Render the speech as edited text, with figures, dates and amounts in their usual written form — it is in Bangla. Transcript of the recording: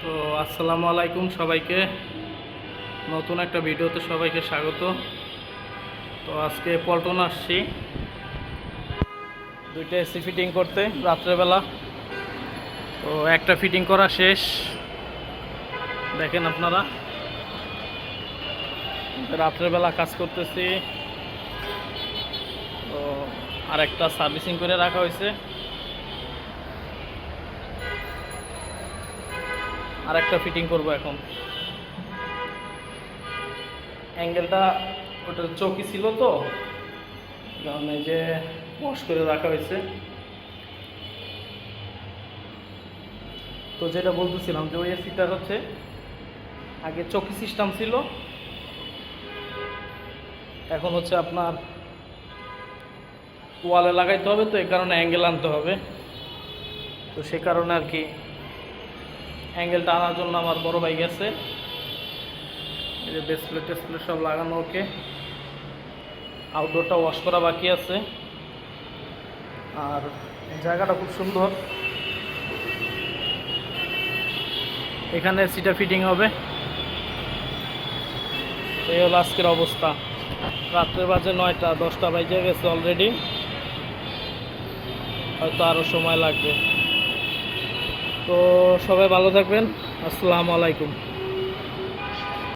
তো আসসালামু আলাইকুম সবাইকে, নতুন একটা ভিডিওতে সবাইকে স্বাগত। তো আজকে পল্টন আসছি দুইটা এসি ফিটিং করতে রাত্রেবেলা। তো একটা ফিটিং করা শেষ, দেখেন আপনারা রাত্রেবেলা কাজ করতেছি। তো আরেকটা সার্ভিসিং করে রাখা হয়েছে, আরেকটা ফিটিং করব এখন। অ্যাঙ্গেলটা ওটা চৌকি ছিল তো, কারণ এই যে ওয়াশ করে রাখা হয়েছে। তো যেটা বলতেছিলাম যে ওই এসিটার হচ্ছে আগে চৌকি সিস্টেম ছিল, এখন হচ্ছে আপনার ওয়ালে লাগাইতে হবে। তো এই কারণে অ্যাঙ্গেল আনতে হবে। তো সে কারণে আর কি অ্যাঙ্গেলটা আনার জন্য আমার বড় ভাই গেছে। এই যে ডিসপ্লে টেসপ্লে সব লাগানো, ওকে। আউটডোরটা ওয়াশ করা বাকি আছে। আর জায়গাটা খুব সুন্দর, এখানে সিটা ফিটিং হবে। এই হলো আজকের অবস্থা। রাত্রে বাজে 9টা, 10টা বাজে গেছে অলরেডি, হয়তো আরও সময় লাগবে। তো সবাই ভালো থাকবেন, আসসালামু আলাইকুম।